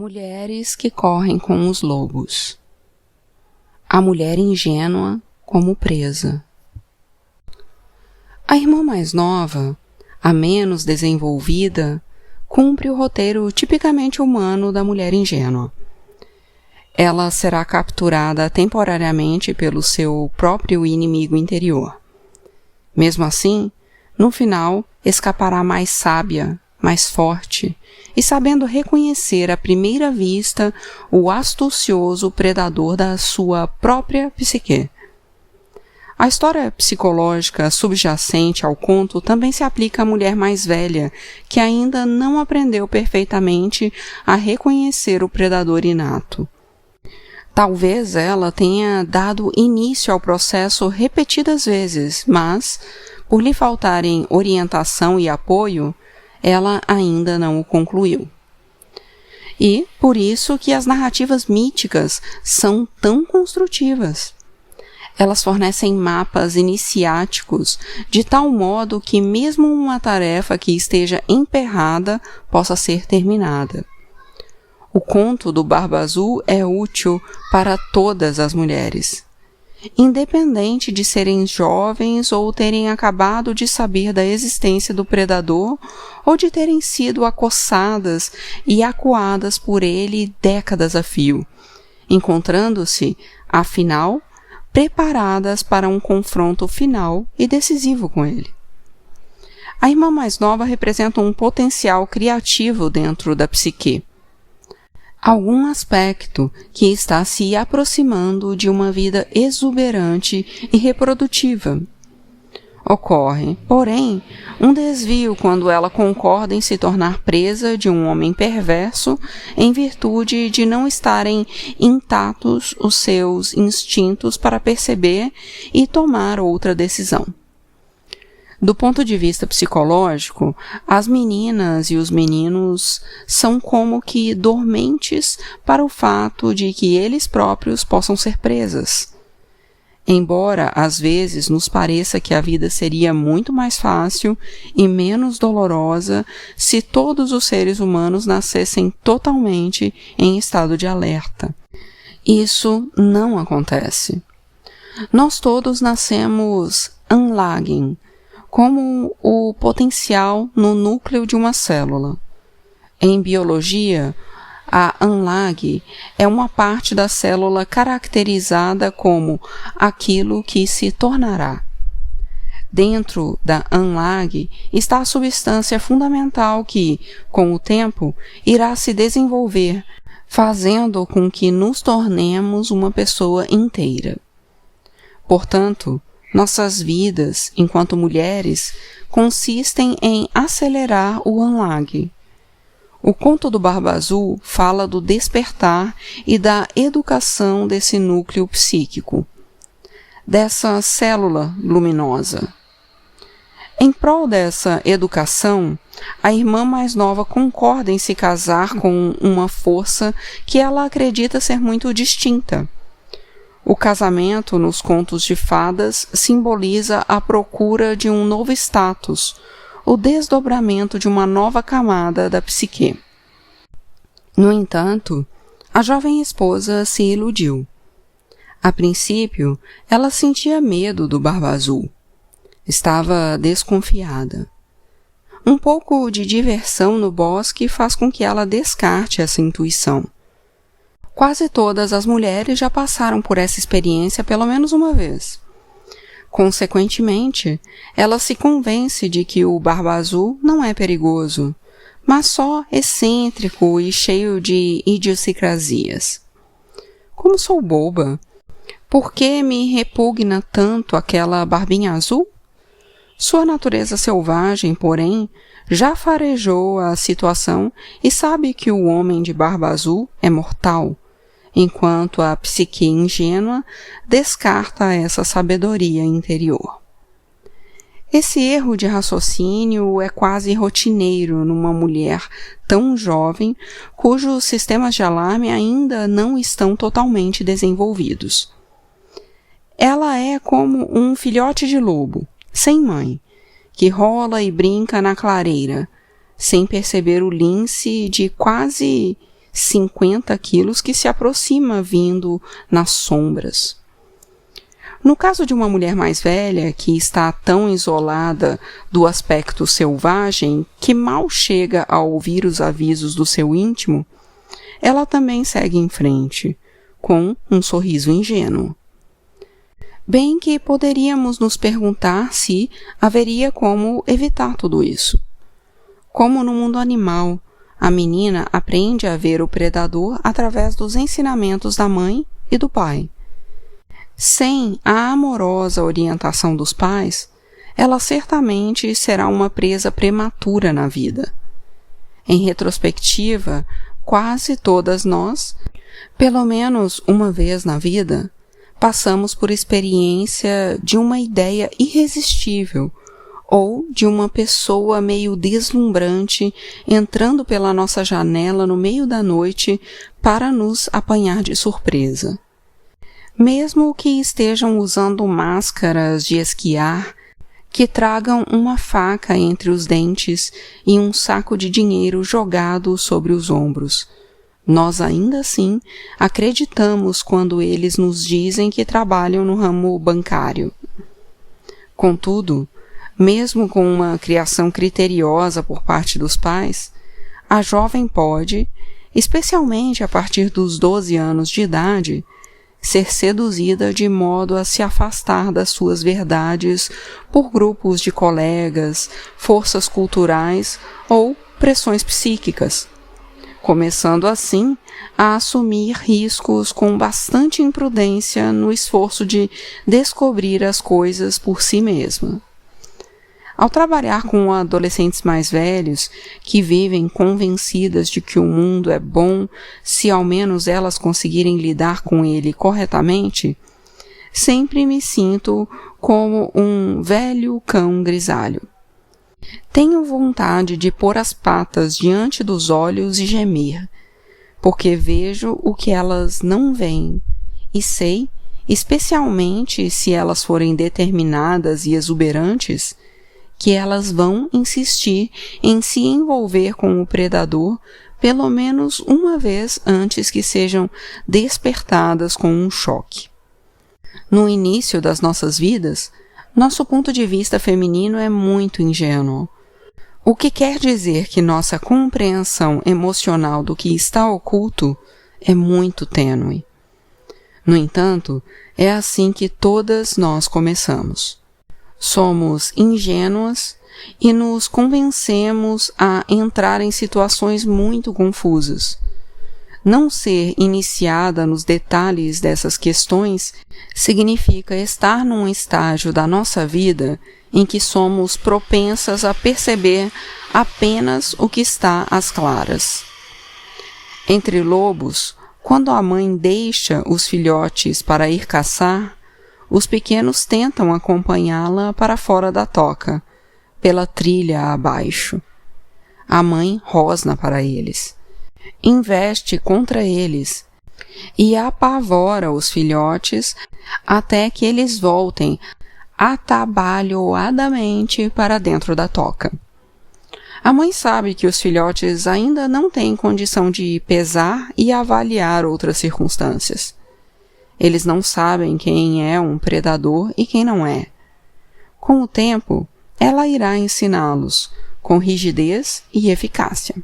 Mulheres que correm com os lobos. A mulher ingênua como presa. A irmã mais nova, a menos desenvolvida, cumpre o roteiro tipicamente humano da mulher ingênua. Ela será capturada temporariamente pelo seu próprio inimigo interior. Mesmo assim, no final, escapará mais sábia, mais forte, e sabendo reconhecer à primeira vista o astucioso predador da sua própria psique. A história psicológica subjacente ao conto também se aplica à mulher mais velha, que ainda não aprendeu perfeitamente a reconhecer o predador inato. Talvez ela tenha dado início ao processo repetidas vezes, mas, por lhe faltarem orientação e apoio, ela ainda não o concluiu. E por isso que as narrativas míticas são tão construtivas. Elas fornecem mapas iniciáticos de tal modo que mesmo uma tarefa que esteja emperrada possa ser terminada. O conto do Barba Azul é útil para todas as mulheres, independente de serem jovens ou terem acabado de saber da existência do predador ou de terem sido acossadas e acuadas por ele décadas a fio, encontrando-se, afinal, preparadas para um confronto final e decisivo com ele. A irmã mais nova representa um potencial criativo dentro da psique. Algum aspecto que está se aproximando de uma vida exuberante e reprodutiva. Ocorre, porém, um desvio quando ela concorda em se tornar presa de um homem perverso em virtude de não estarem intactos os seus instintos para perceber e tomar outra decisão. Do ponto de vista psicológico, as meninas e os meninos são como que dormentes para o fato de que eles próprios possam ser presas. Embora às vezes nos pareça que a vida seria muito mais fácil e menos dolorosa se todos os seres humanos nascessem totalmente em estado de alerta. Isso não acontece. Nós todos nascemos unlagging, como o potencial no núcleo de uma célula. Em biologia, a unlag é uma parte da célula caracterizada como aquilo que se tornará. Dentro da unlag está a substância fundamental que, com o tempo, irá se desenvolver, fazendo com que nos tornemos uma pessoa inteira. Portanto, nossas vidas, enquanto mulheres, consistem em acelerar o unlag. O conto do Barba Azul fala do despertar e da educação desse núcleo psíquico, dessa célula luminosa. Em prol dessa educação, a irmã mais nova concorda em se casar com uma força que ela acredita ser muito distinta. O casamento nos contos de fadas simboliza a procura de um novo status, o desdobramento de uma nova camada da psique. No entanto, a jovem esposa se iludiu. A princípio, ela sentia medo do Barba Azul. Estava desconfiada. Um pouco de diversão no bosque faz com que ela descarte essa intuição. Quase todas as mulheres já passaram por essa experiência pelo menos uma vez. Consequentemente, ela se convence de que o Barba Azul não é perigoso, mas só excêntrico e cheio de idiosincrasias. Como sou boba? Por que me repugna tanto aquela barbinha azul? Sua natureza selvagem, porém, já farejou a situação e sabe que o homem de barba azul é mortal, enquanto a psique ingênua descarta essa sabedoria interior. Esse erro de raciocínio é quase rotineiro numa mulher tão jovem cujos sistemas de alarme ainda não estão totalmente desenvolvidos. Ela é como um filhote de lobo, sem mãe, que rola e brinca na clareira, sem perceber o lince de quase 50 quilos que se aproxima vindo nas sombras. No caso de uma mulher mais velha, que está tão isolada do aspecto selvagem que mal chega a ouvir os avisos do seu íntimo, ela também segue em frente, com um sorriso ingênuo. Bem que poderíamos nos perguntar se haveria como evitar tudo isso. Como no mundo animal, a menina aprende a ver o predador através dos ensinamentos da mãe e do pai. Sem a amorosa orientação dos pais, ela certamente será uma presa prematura na vida. Em retrospectiva, quase todas nós, pelo menos uma vez na vida, passamos por experiência de uma ideia irresistível ou de uma pessoa meio deslumbrante entrando pela nossa janela no meio da noite para nos apanhar de surpresa. Mesmo que estejam usando máscaras de esquiar, que tragam uma faca entre os dentes e um saco de dinheiro jogado sobre os ombros, nós ainda assim acreditamos quando eles nos dizem que trabalham no ramo bancário. Contudo, mesmo com uma criação criteriosa por parte dos pais, a jovem pode, especialmente a partir dos 12 anos de idade, ser seduzida de modo a se afastar das suas verdades por grupos de colegas, forças culturais ou pressões psíquicas, começando assim a assumir riscos com bastante imprudência no esforço de descobrir as coisas por si mesma. Ao trabalhar com adolescentes mais velhos, que vivem convencidas de que o mundo é bom se ao menos elas conseguirem lidar com ele corretamente, sempre me sinto como um velho cão grisalho. Tenho vontade de pôr as patas diante dos olhos e gemer, porque vejo o que elas não veem e sei, especialmente se elas forem determinadas e exuberantes, que elas vão insistir em se envolver com o predador pelo menos uma vez antes que sejam despertadas com um choque. No início das nossas vidas, nosso ponto de vista feminino é muito ingênuo, o que quer dizer que nossa compreensão emocional do que está oculto é muito tênue. No entanto, é assim que todas nós começamos. Somos ingênuas e nos convencemos a entrar em situações muito confusas. Não ser iniciada nos detalhes dessas questões significa estar num estágio da nossa vida em que somos propensas a perceber apenas o que está às claras. Entre lobos, quando a mãe deixa os filhotes para ir caçar, os pequenos tentam acompanhá-la para fora da toca, pela trilha abaixo. A mãe rosna para eles, investe contra eles e apavora os filhotes até que eles voltem atabalhoadamente para dentro da toca. A mãe sabe que os filhotes ainda não têm condição de pesar e avaliar outras circunstâncias. Eles não sabem quem é um predador e quem não é. Com o tempo, ela irá ensiná-los, com rigidez e eficácia.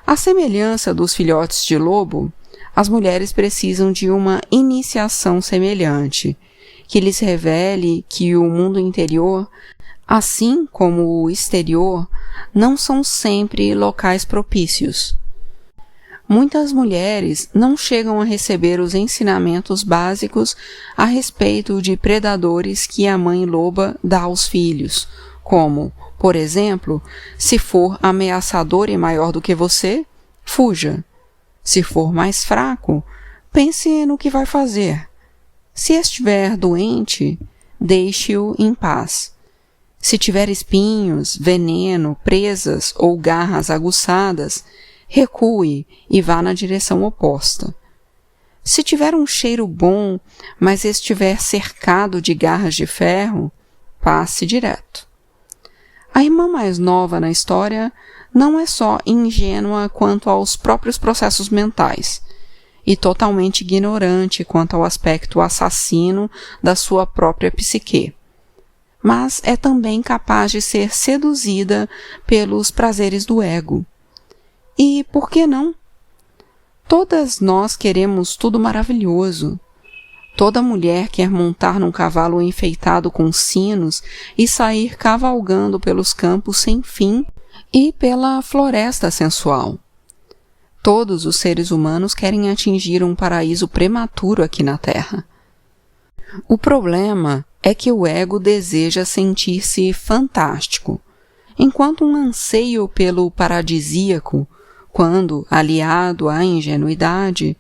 À semelhança dos filhotes de lobo, as mulheres precisam de uma iniciação semelhante, que lhes revele que o mundo interior, assim como o exterior, não são sempre locais propícios. Muitas mulheres não chegam a receber os ensinamentos básicos a respeito de predadores que a mãe loba dá aos filhos, como, por exemplo, se for ameaçador e maior do que você, fuja. Se for mais fraco, pense no que vai fazer. Se estiver doente, deixe-o em paz. Se tiver espinhos, veneno, presas ou garras aguçadas, recue e vá na direção oposta. Se tiver um cheiro bom, mas estiver cercado de garras de ferro, passe direto. A irmã mais nova na história não é só ingênua quanto aos próprios processos mentais e totalmente ignorante quanto ao aspecto assassino da sua própria psique, mas é também capaz de ser seduzida pelos prazeres do ego. E por que não? Todas nós queremos tudo maravilhoso. Toda mulher quer montar num cavalo enfeitado com sinos e sair cavalgando pelos campos sem fim e pela floresta sensual. Todos os seres humanos querem atingir um paraíso prematuro aqui na Terra. O problema é que o ego deseja sentir-se fantástico, enquanto um anseio pelo paradisíaco, quando aliado à ingenuidade,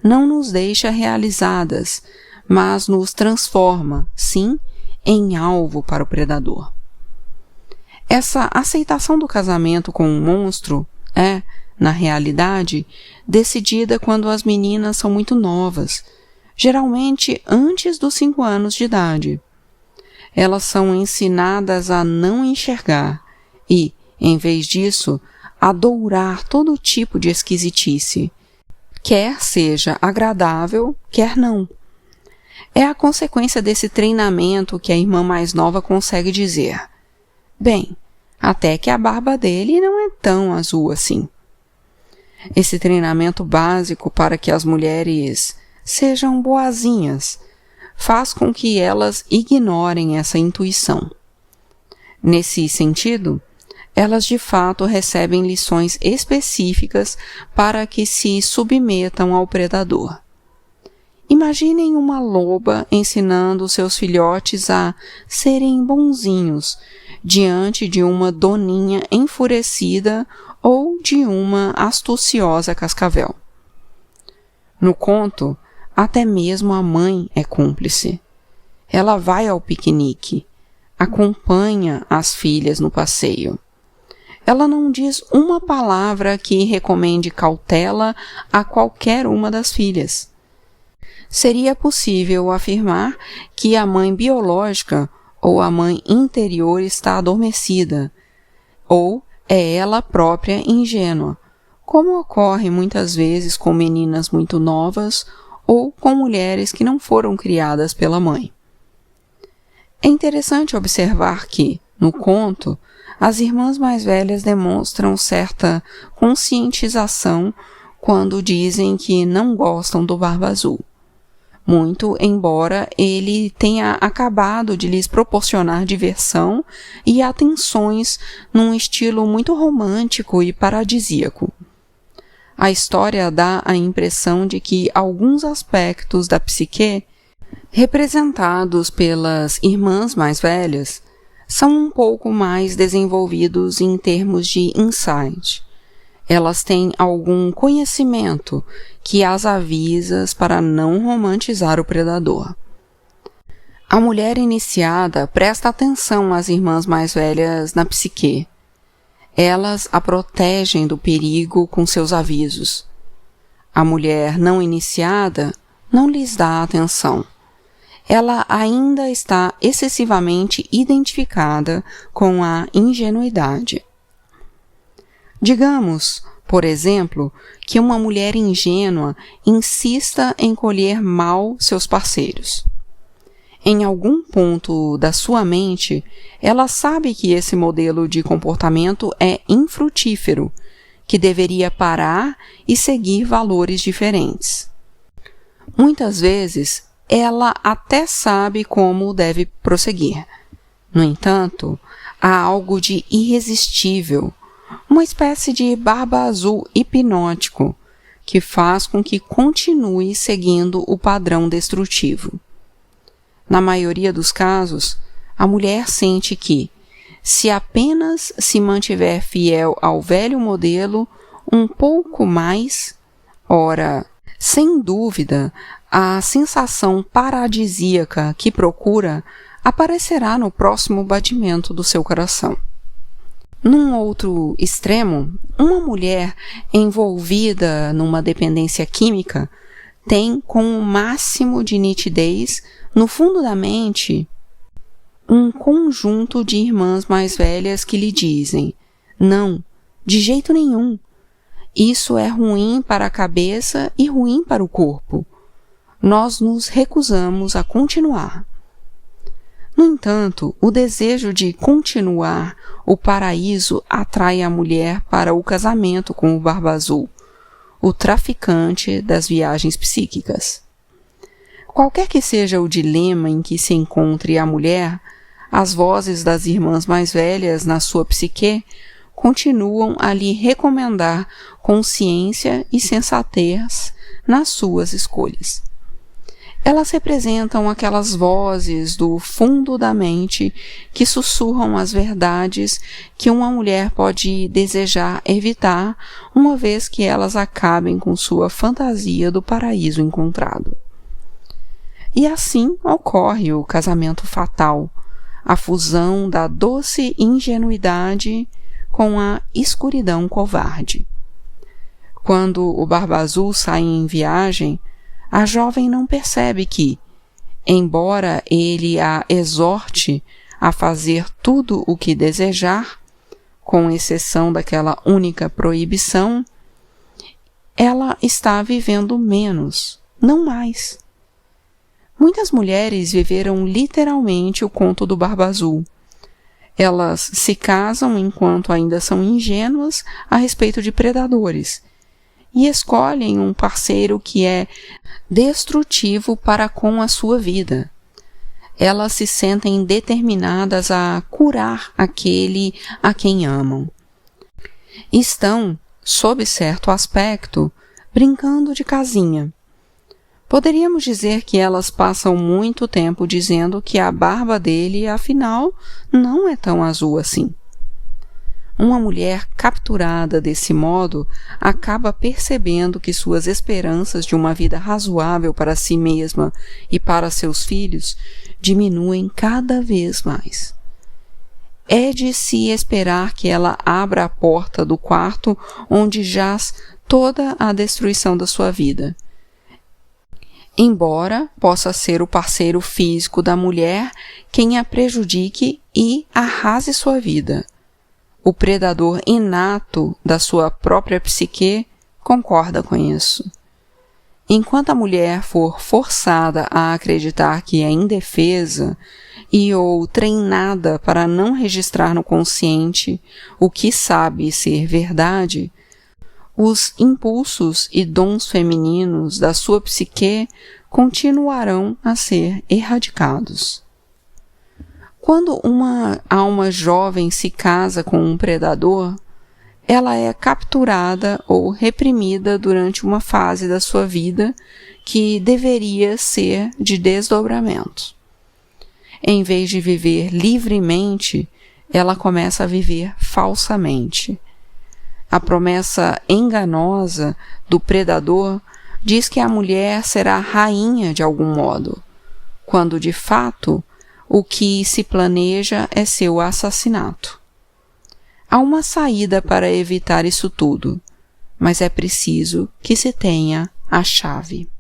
não nos deixa realizadas, mas nos transforma, sim, em alvo para o predador. Essa aceitação do casamento com um monstro é, na realidade, decidida quando as meninas são muito novas, geralmente antes dos 5 anos de idade. Elas são ensinadas a não enxergar e, em vez disso, a adorar todo tipo de esquisitice, quer seja agradável, quer não. É a consequência desse treinamento que a irmã mais nova consegue dizer: bem, até que a barba dele não é tão azul assim. Esse treinamento básico para que as mulheres sejam boazinhas faz com que elas ignorem essa intuição. Nesse sentido, elas de fato recebem lições específicas para que se submetam ao predador. Imaginem uma loba ensinando seus filhotes a serem bonzinhos diante de uma doninha enfurecida ou de uma astuciosa cascavel. No conto, até mesmo a mãe é cúmplice. Ela vai ao piquenique, acompanha as filhas no passeio. Ela não diz uma palavra que recomende cautela a qualquer uma das filhas. Seria possível afirmar que a mãe biológica ou a mãe interior está adormecida, ou é ela própria ingênua, como ocorre muitas vezes com meninas muito novas ou com mulheres que não foram criadas pela mãe. É interessante observar que, no conto, as irmãs mais velhas demonstram certa conscientização quando dizem que não gostam do Barba Azul, muito embora ele tenha acabado de lhes proporcionar diversão e atenções num estilo muito romântico e paradisíaco. A história dá a impressão de que alguns aspectos da psique, representados pelas irmãs mais velhas, são um pouco mais desenvolvidos em termos de insight. Elas têm algum conhecimento que as avisa para não romantizar o predador. A mulher iniciada presta atenção às irmãs mais velhas na psique. Elas a protegem do perigo com seus avisos. A mulher não iniciada não lhes dá atenção. Ela ainda está excessivamente identificada com a ingenuidade. Digamos, por exemplo, que uma mulher ingênua insista em colher mal seus parceiros. Em algum ponto da sua mente, ela sabe que esse modelo de comportamento é infrutífero, que deveria parar e seguir valores diferentes. Muitas vezes, ela até sabe como deve prosseguir. No entanto, há algo de irresistível, uma espécie de barba azul hipnótico, que faz com que continue seguindo o padrão destrutivo. Na maioria dos casos, a mulher sente que, se apenas se mantiver fiel ao velho modelo um pouco mais, ora, sem dúvida, a sensação paradisíaca que procura aparecerá no próximo batimento do seu coração. Num outro extremo, uma mulher envolvida numa dependência química tem, com o máximo de nitidez, no fundo da mente, um conjunto de irmãs mais velhas que lhe dizem: não, de jeito nenhum. Isso é ruim para a cabeça e ruim para o corpo. Nós nos recusamos a continuar. No entanto, o desejo de continuar o paraíso atrai a mulher para o casamento com o Barba Azul, o traficante das viagens psíquicas. Qualquer que seja o dilema em que se encontre a mulher, as vozes das irmãs mais velhas na sua psique continuam a lhe recomendar consciência e sensatez nas suas escolhas. Elas representam aquelas vozes do fundo da mente que sussurram as verdades que uma mulher pode desejar evitar, uma vez que elas acabem com sua fantasia do paraíso encontrado. E assim ocorre o casamento fatal, a fusão da doce ingenuidade com a escuridão covarde. Quando o Barba Azul sai em viagem, a jovem não percebe que, embora ele a exorte a fazer tudo o que desejar, com exceção daquela única proibição, ela está vivendo menos, não mais. Muitas mulheres viveram literalmente o conto do Barba Azul. Elas se casam enquanto ainda são ingênuas a respeito de predadores e escolhem um parceiro que é destrutivo para com a sua vida. Elas se sentem determinadas a curar aquele a quem amam. Estão, sob certo aspecto, brincando de casinha. Poderíamos dizer que elas passam muito tempo dizendo que a barba dele, afinal, não é tão azul assim. Uma mulher capturada desse modo acaba percebendo que suas esperanças de uma vida razoável para si mesma e para seus filhos diminuem cada vez mais. É de se esperar que ela abra a porta do quarto onde jaz toda a destruição da sua vida. Embora possa ser o parceiro físico da mulher quem a prejudique e arrase sua vida, o predador inato da sua própria psique concorda com isso. Enquanto a mulher for forçada a acreditar que é indefesa e ou treinada para não registrar no consciente o que sabe ser verdade, os impulsos e dons femininos da sua psique continuarão a ser erradicados. Quando uma alma jovem se casa com um predador, ela é capturada ou reprimida durante uma fase da sua vida que deveria ser de desdobramento. Em vez de viver livremente, ela começa a viver falsamente. A promessa enganosa do predador diz que a mulher será rainha de algum modo, quando de fato o que se planeja é seu assassinato. Há uma saída para evitar isso tudo, mas é preciso que se tenha a chave.